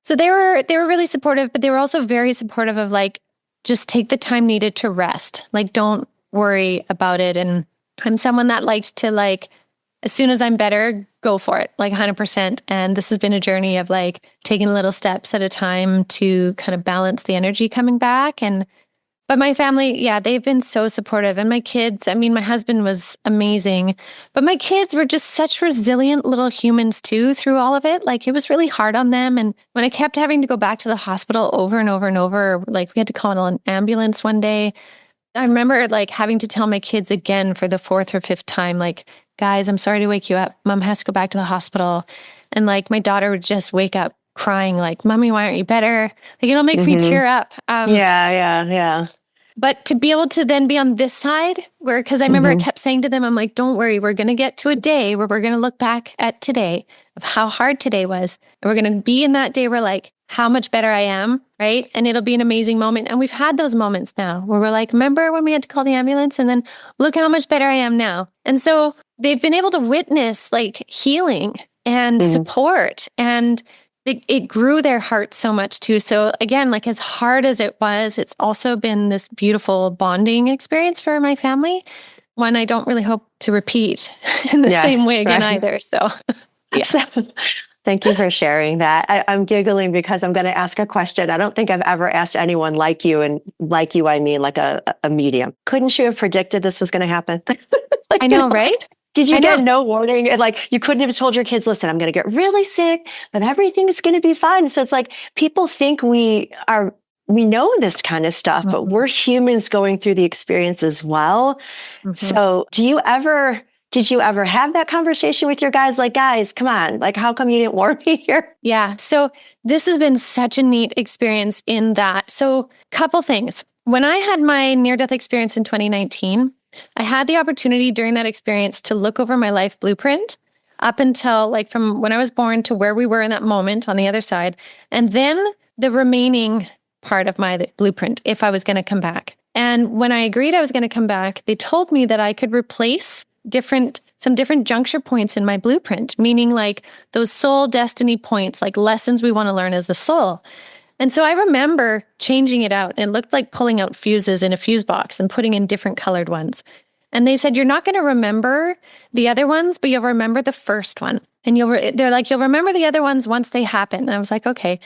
[SPEAKER 2] So they were really supportive, but they were also very supportive of, like, just take the time needed to rest. Like, don't worry about it. And I'm someone that likes to, like, as soon as I'm better, go for it, like 100%. And this has been a journey of, like, taking little steps at a time to kind of balance the energy coming back. But my family, yeah, they've been so supportive. And my kids, I mean, my husband was amazing, but my kids were just such resilient little humans too through all of it. Like, it was really hard on them. And when I kept having to go back to the hospital over and over and over, like, we had to call an ambulance one day. I remember, like, having to tell my kids again for the fourth or fifth time, like, guys, I'm sorry to wake you up. Mom has to go back to the hospital. And, like, my daughter would just wake up crying, like, Mommy, why aren't you better? Like, it'll make me tear up.
[SPEAKER 1] Yeah.
[SPEAKER 2] But to be able to then be on this side, because I remember I kept saying to them, I'm like, don't worry, we're going to get to a day where we're going to look back at today, of how hard today was. And we're going to be in that day where, like, how much better I am, right? And it'll be an amazing moment. And we've had those moments now where we're like, remember when we had to call the ambulance? And then look how much better I am now. And so they've been able to witness, like, healing and support, and it grew their hearts so much too. So again, like, as hard as it was, it's also been this beautiful bonding experience for my family, one I don't really hope to repeat in the same way again either. So, yeah.
[SPEAKER 1] So, thank you for sharing that. I'm giggling because I'm going to ask a question I don't think I've ever asked anyone like you. And like you, I mean like a medium. Couldn't you have predicted this was going to happen? Like,
[SPEAKER 2] I know, right?
[SPEAKER 1] Did you get no warning? And, like, you couldn't have told your kids, listen, I'm going to get really sick, but everything is going to be fine. So it's like, people think we know this kind of stuff, but we're humans going through the experience as well. So did you ever have that conversation with your guys? Like, guys, come on, like, how come you didn't warn me here?
[SPEAKER 2] Yeah. So this has been such a neat experience in that. So couple things. When I had my near-death experience in 2019, I had the opportunity during that experience to look over my life blueprint up until, like, from when I was born to where we were in that moment on the other side. And then the remaining part of my blueprint, if I was going to come back. And when I agreed I was going to come back, they told me that I could replace some different juncture points in my blueprint, meaning, like, those soul destiny points, like lessons we want to learn as a soul. And so I remember changing it out, and it looked like pulling out fuses in a fuse box and putting in different colored ones. And they said, you're not going to remember the other ones, but you'll remember the first one. And they're like, you'll remember the other ones once they happen. And I was like, okay.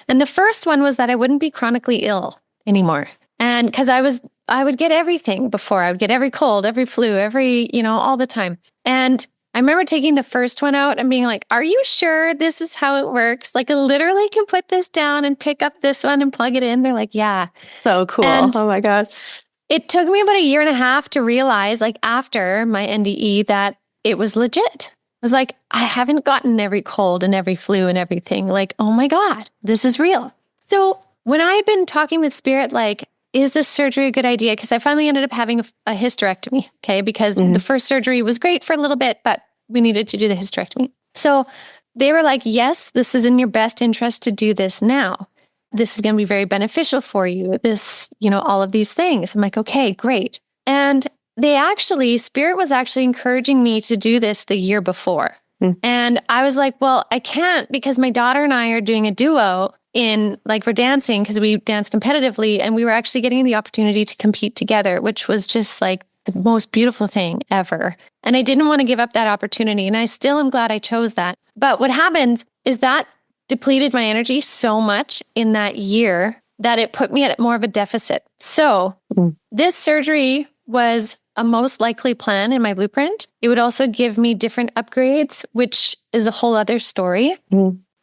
[SPEAKER 2] And the first one was that I wouldn't be chronically ill anymore. And because I would get everything before. I would get every cold, every flu, all the time. And I remember taking the first one out and being like, are you sure this is how it works? Like, I literally can put this down and pick up this one and plug it in. They're like, yeah.
[SPEAKER 1] So cool.
[SPEAKER 2] And
[SPEAKER 1] oh my God.
[SPEAKER 2] It took me about 1.5 years to realize, like, after my NDE, that it was legit. I was like, I haven't gotten every cold and every flu and everything. Like, oh my God, this is real. So when I had been talking with Spirit, like, is this surgery a good idea? Because I finally ended up having a hysterectomy, okay? Because the first surgery was great for a little bit, but we needed to do the hysterectomy. So they were like, yes, this is in your best interest to do this now. This is going to be very beneficial for you. This, all of these things. I'm like, okay, great. And Spirit was actually encouraging me to do this the year before. And I was like, well, I can't, because my daughter and I are doing a duo we're dancing, because we dance competitively, and we were actually getting the opportunity to compete together, which was just like the most beautiful thing ever. And I didn't want to give up that opportunity. And I still am glad I chose that. But what happens is that depleted my energy so much in that year that it put me at more of a deficit. So this surgery was a most likely plan in my blueprint. It would also give me different upgrades, which is a whole other story.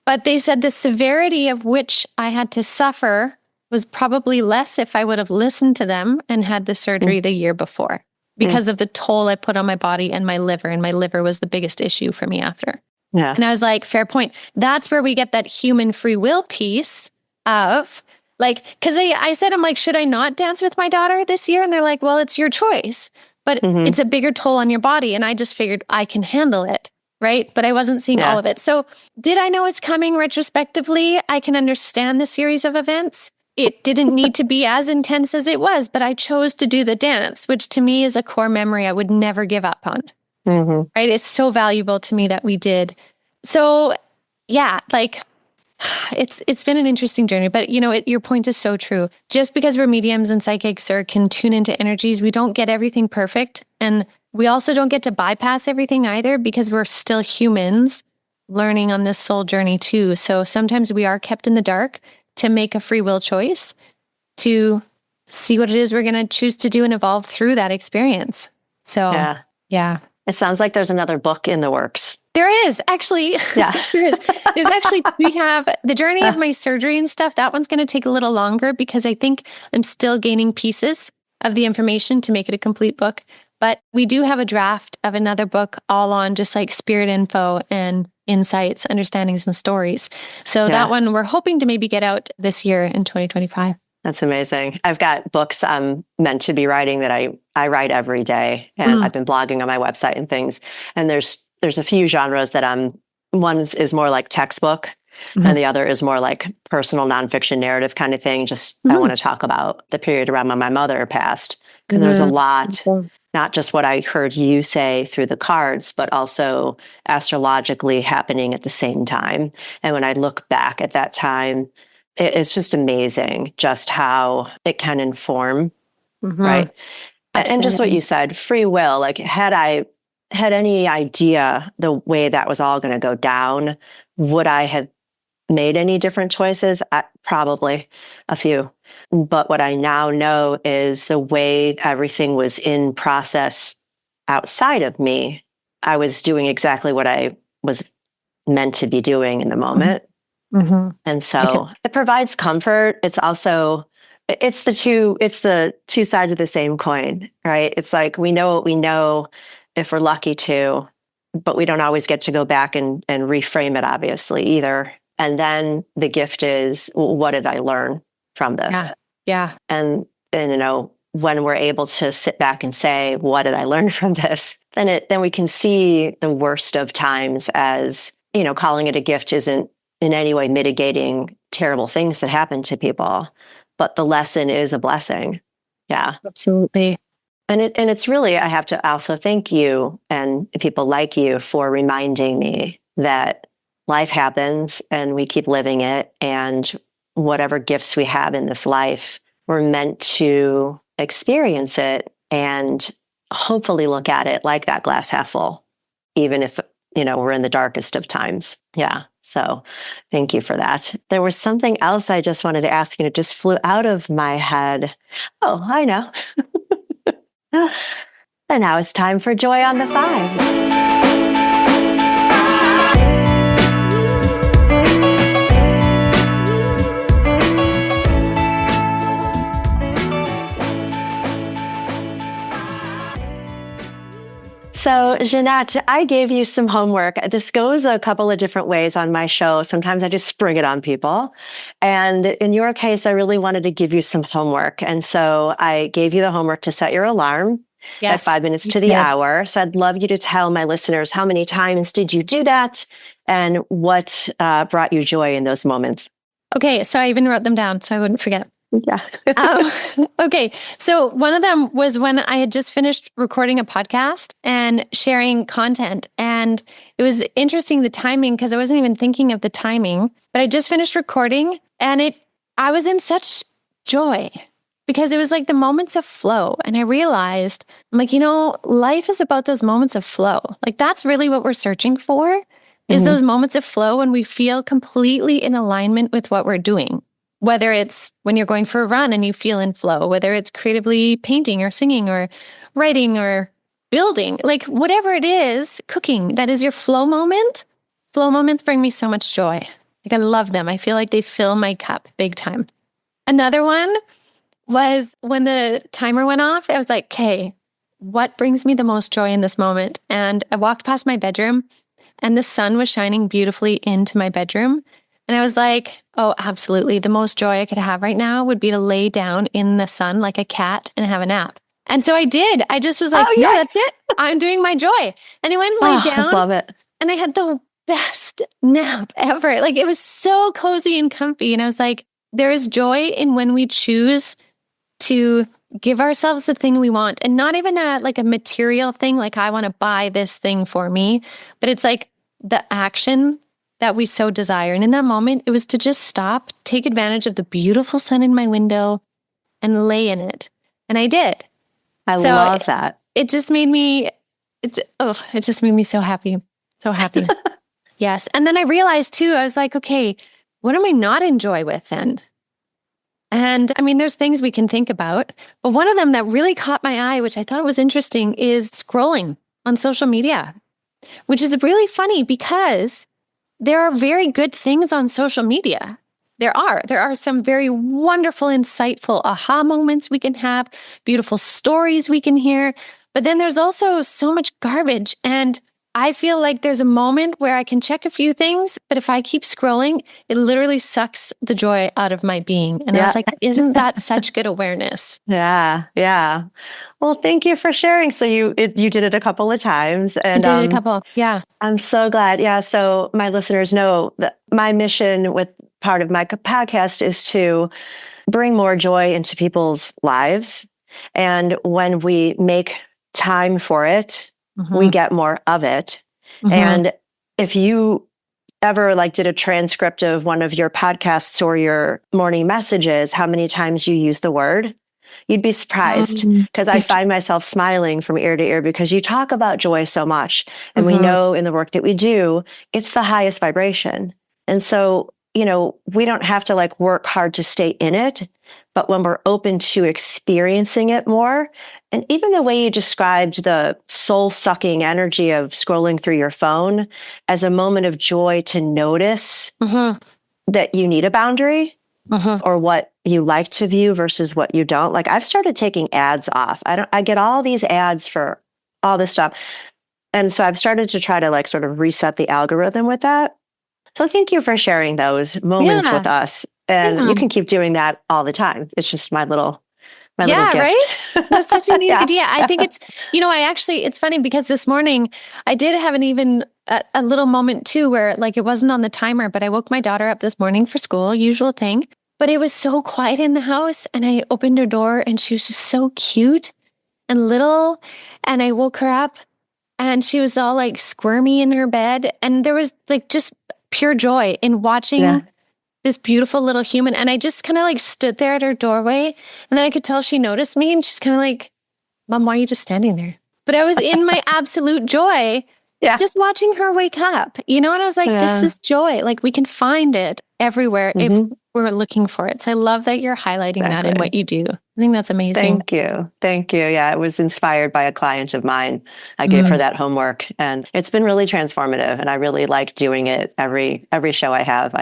[SPEAKER 2] But they said the severity of which I had to suffer was probably less if I would have listened to them and had the surgery the year before because of the toll I put on my body and my liver. And my liver was the biggest issue for me after.
[SPEAKER 1] Yeah.
[SPEAKER 2] And I was like, fair point. That's where we get that human free will piece of like, because I said, I'm like, should I not dance with my daughter this year? And they're like, well, it's your choice, but it's a bigger toll on your body. And I just figured I can handle it. Right. But I wasn't seeing all of it. So did I know it's coming retrospectively? I can understand the series of events. It didn't need to be as intense as it was, but I chose to do the dance, which to me is a core memory I would never give up on. Right. It's so valuable to me that we did. So yeah, like it's been an interesting journey, but you know, your point is so true. Just because we're mediums and psychics or can tune into energies, we don't get everything perfect. And we also don't get to bypass everything either because we're still humans learning on this soul journey too. So sometimes we are kept in the dark to make a free will choice to see what it is we're going to choose to do and evolve through that experience. So yeah.
[SPEAKER 1] It sounds like there's another book in the works.
[SPEAKER 2] There is actually.
[SPEAKER 1] Yeah.
[SPEAKER 2] There is. There's actually, we have the journey of my surgery and stuff. That one's going to take a little longer because I think I'm still gaining pieces of the information to make it a complete book. But we do have a draft of another book all on just like spirit info and insights, understandings, and stories. So that one we're hoping to maybe get out this year in 2025.
[SPEAKER 1] That's amazing. I've got books I'm meant to be writing that I write every day. And I've been blogging on my website and things. And there's a few genres that one is more like textbook and the other is more like personal nonfiction narrative kind of thing. Just I want to talk about the period around when my mother passed. Because there's a lot, not just what I heard you say through the cards, but also astrologically happening at the same time. And when I look back at that time, it's just amazing just how it can inform, right? Absolutely. And just what you said, free will, like had I had any idea the way that was all going to go down, would I have made any different choices? Probably a few. But what I now know is the way everything was in process outside of me, I was doing exactly what I was meant to be doing in the moment. And so it provides comfort. It's also, it's the two sides of the same coin, right? It's like, we know what we know if we're lucky to, but we don't always get to go back and reframe it, obviously, either. And then the gift is, what did I learn from this?
[SPEAKER 2] Yeah.
[SPEAKER 1] And you know, when we're able to sit back and say, what did I learn from this? Then we can see the worst of times as, you know, calling it a gift isn't in any way mitigating terrible things that happen to people, but the lesson is a blessing. Yeah,
[SPEAKER 2] absolutely.
[SPEAKER 1] And it's really, I have to also thank you and people like you for reminding me that life happens and we keep living it. And whatever gifts we have in this life, we're meant to experience it and hopefully look at it like that glass half full, even if, you know, we're in the darkest of times. Yeah. So thank you for that. There was something else I just wanted to ask you. It just flew out of my head. Oh, I know. And now it's time for Joy on the Fives. So, Ginette, I gave you some homework. This goes a couple of different ways on my show. Sometimes I just spring it on people. And in your case, I really wanted to give you some homework. And so I gave you the homework to set your alarm at 5 minutes to the hour. So I'd love you to tell my listeners, how many times did you do that? And what brought you joy in those moments?
[SPEAKER 2] Okay, so I even wrote them down so I wouldn't forget.
[SPEAKER 1] Yeah.
[SPEAKER 2] Okay. So one of them was when I had just finished recording a podcast and sharing content. And it was interesting, the timing, because I wasn't even thinking of the timing, but I just finished recording and I was in such joy because it was like the moments of flow. And I realized, I'm like, life is about those moments of flow. Like that's really what we're searching for is those moments of flow when we feel completely in alignment with what we're doing. Whether it's when you're going for a run and you feel in flow, whether it's creatively painting or singing or writing or building, like whatever it is, cooking, that is your flow moment. Flow moments bring me so much joy. Like I love them. I feel like they fill my cup big time. Another one was when the timer went off, I was like, okay, what brings me the most joy in this moment? And I walked past my bedroom and the sun was shining beautifully into my bedroom. And I was like, oh, absolutely. The most joy I could have right now would be to lay down in the sun like a cat and have a nap. And so I did. I just was like, no, that's it. I'm doing my joy. And I went and lay down.
[SPEAKER 1] I love it.
[SPEAKER 2] And I had the best nap ever. Like it was so cozy and comfy. And I was like, there is joy in when we choose to give ourselves the thing we want, and not even a material thing. Like I want to buy this thing for me, but it's like the action that we so desire. And in that moment, it was to just stop, take advantage of the beautiful sun in my window and lay in it. And I did.
[SPEAKER 1] I love that.
[SPEAKER 2] It just made me, it just made me so happy. So happy. Yes. And then I realized too, I was like, okay, what am I not enjoy with then? And I mean, there's things we can think about, but one of them that really caught my eye, which I thought was interesting, is scrolling on social media, which is really funny because there are very good things on social media. There are some very wonderful, insightful aha moments we can have, beautiful stories we can hear, but then there's also so much garbage. And I feel like there's a moment where I can check a few things, but if I keep scrolling, it literally sucks the joy out of my being. And I was like, isn't that such good awareness?
[SPEAKER 1] Yeah. Well, thank you for sharing. So you did it a couple of times. And
[SPEAKER 2] I did a couple. Yeah.
[SPEAKER 1] I'm so glad. Yeah. So my listeners know that my mission with part of my podcast is to bring more joy into people's lives. And when we make time for it, we get more of it. And if you ever did a transcript of one of your podcasts or your morning messages, how many times you use the word, you'd be surprised, because I find myself smiling from ear to ear because you talk about joy so much. And we know in the work that we do, it's the highest vibration. And so, we don't have to work hard to stay in it, but when we're open to experiencing it more, and even the way you described the soul-sucking energy of scrolling through your phone as a moment of joy to notice that you need a boundary or what you like to view versus what you don't. I've started taking ads off. I get all these ads for all this stuff. And so I've started to try to sort of reset the algorithm with that. So thank you for sharing those moments with us. And you can keep doing that all the time. It's just my little gift.
[SPEAKER 2] Right? That's such a neat idea. I think it's, it's funny because this morning I did have a little moment too, where it wasn't on the timer, but I woke my daughter up this morning for school, usual thing, but it was so quiet in the house. And I opened her door and she was just so cute and little. And I woke her up and she was all squirmy in her bed. And there was just pure joy in watching this beautiful little human. And I just kind of stood there at her doorway, and then I could tell she noticed me, and she's kind of like, Mom, why are you just standing there? But I was in my absolute joy, just watching her wake up, and I was like, this is joy. We can find it everywhere if we're looking for it. So I love that you're highlighting that in what you do. I think that's amazing.
[SPEAKER 1] Thank you. Yeah, it was inspired by a client of mine. I gave her that homework, and it's been really transformative. And I really like doing it every show I have.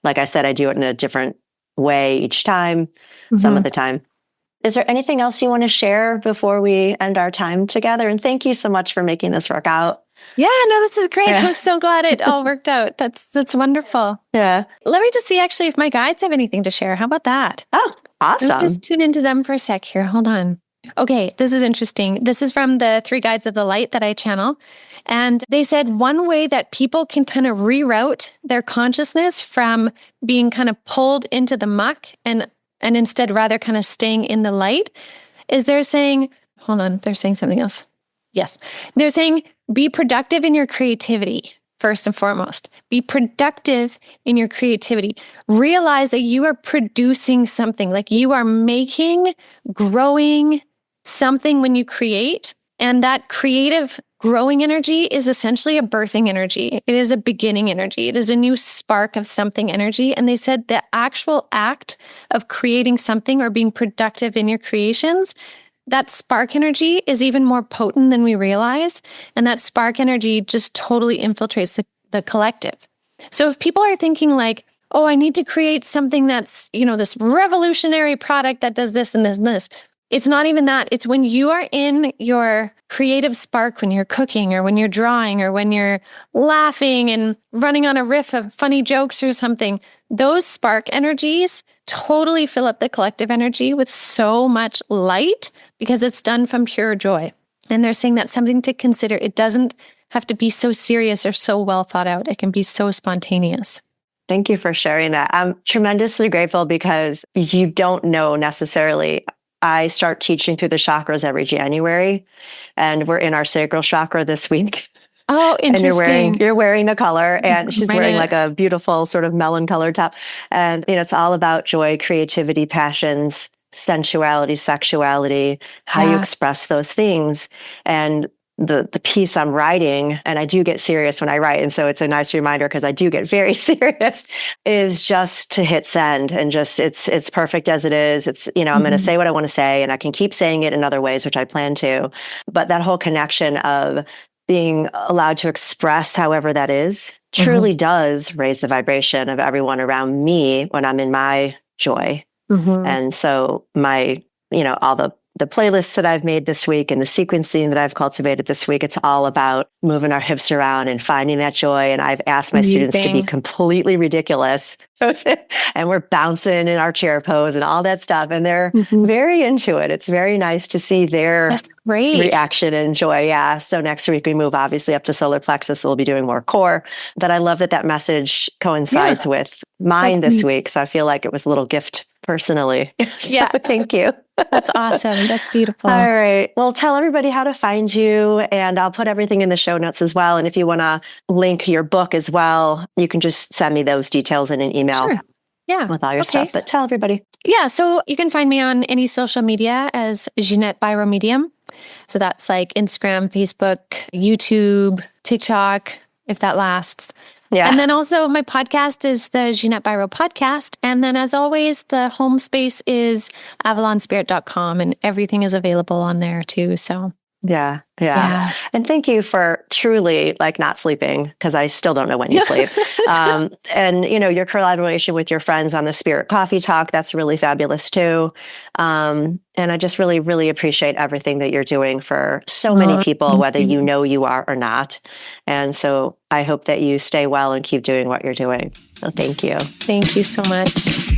[SPEAKER 1] Like I said, I do it in a different way each time, some of the time. Is there anything else you want to share before we end our time together? And thank you so much for making this work out.
[SPEAKER 2] Yeah, no, this is great. I'm so glad it all worked out. That's wonderful.
[SPEAKER 1] Yeah.
[SPEAKER 2] Let me just see actually if my guides have anything to share. How about that?
[SPEAKER 1] Oh, awesome.
[SPEAKER 2] Let me just tune into them for a sec here. Hold on. Okay, this is interesting. This is from the 3 Guides of the Light that I channel. And they said one way that people can kind of reroute their consciousness from being kind of pulled into the muck and instead rather kind of staying in the light is they're saying something else. Yes. They're saying, be productive in your creativity. first and foremost. Be productive in your creativity. Realize that you are producing something, like you are making, growing something when you create. And that creative growing energy is essentially a birthing energy. It is a beginning energy. It is a new spark of something energy. And they said the actual act of creating something or being productive in your creations, that spark energy is even more potent than we realize. And that spark energy just totally infiltrates the collective. So if people are thinking like, oh, I need to create something that's, this revolutionary product that does this and this and this. It's not even that. It's when you are in your creative spark, when you're cooking or when you're drawing or when you're laughing and running on a riff of funny jokes or something, those spark energies totally fill up the collective energy with so much light because it's done from pure joy. And they're saying that's something to consider. It doesn't have to be so serious or so well thought out. It can be so spontaneous.
[SPEAKER 1] Thank you for sharing that. I'm tremendously grateful because you don't know necessarily. I start teaching through the chakras every January, and we're in our sacral chakra this week.
[SPEAKER 2] Oh, interesting.
[SPEAKER 1] And you're wearing the color, and she's wearing like a beautiful sort of melon colored top. And it's all about joy, creativity, passions, sensuality, sexuality, how you express those things. And the piece I'm writing, and I do get serious when I write, and so it's a nice reminder because I do get very serious, is just to hit send and just it's perfect as it is. It's I'm going to say what I want to say, and I can keep saying it in other ways, which I plan to. But that whole connection of being allowed to express however that is truly does raise the vibration of everyone around me when I'm in my joy. And so my all the playlists that I've made this week and the sequencing that I've cultivated this week, it's all about moving our hips around and finding that joy. And I've asked my students to be completely ridiculous. And we're bouncing in our chair pose and all that stuff. And they're very into it. It's very nice to see their reaction and joy. Yeah. So next week we move obviously up to solar plexus. So we'll be doing more core. But I love that message coincides with mine this week. So I feel like it was a little gift personally. So thank you.
[SPEAKER 2] That's awesome. That's beautiful.
[SPEAKER 1] All right. Well, tell everybody how to find you, and I'll put everything in the show notes as well. And if you want to link your book as well, you can just send me those details in an email.
[SPEAKER 2] Sure. Yeah.
[SPEAKER 1] With all your stuff. But tell everybody.
[SPEAKER 2] Yeah. So you can find me on any social media as Ginette Biro Medium. So that's like Instagram, Facebook, YouTube, TikTok, if that lasts. Yeah. And then also my podcast is the Ginette Biro podcast. And then as always, the home space is avalonspirit.com, and everything is available on there too. So
[SPEAKER 1] yeah. And thank you for truly not sleeping, because I still don't know when you sleep. And your collaboration with your friends on the Spirit Coffee Talk, that's really fabulous too. And I just really, really appreciate everything that you're doing for so many people, whether you are or not. And so I hope that you stay well and keep doing what you're doing. So thank you.
[SPEAKER 2] Thank you so much.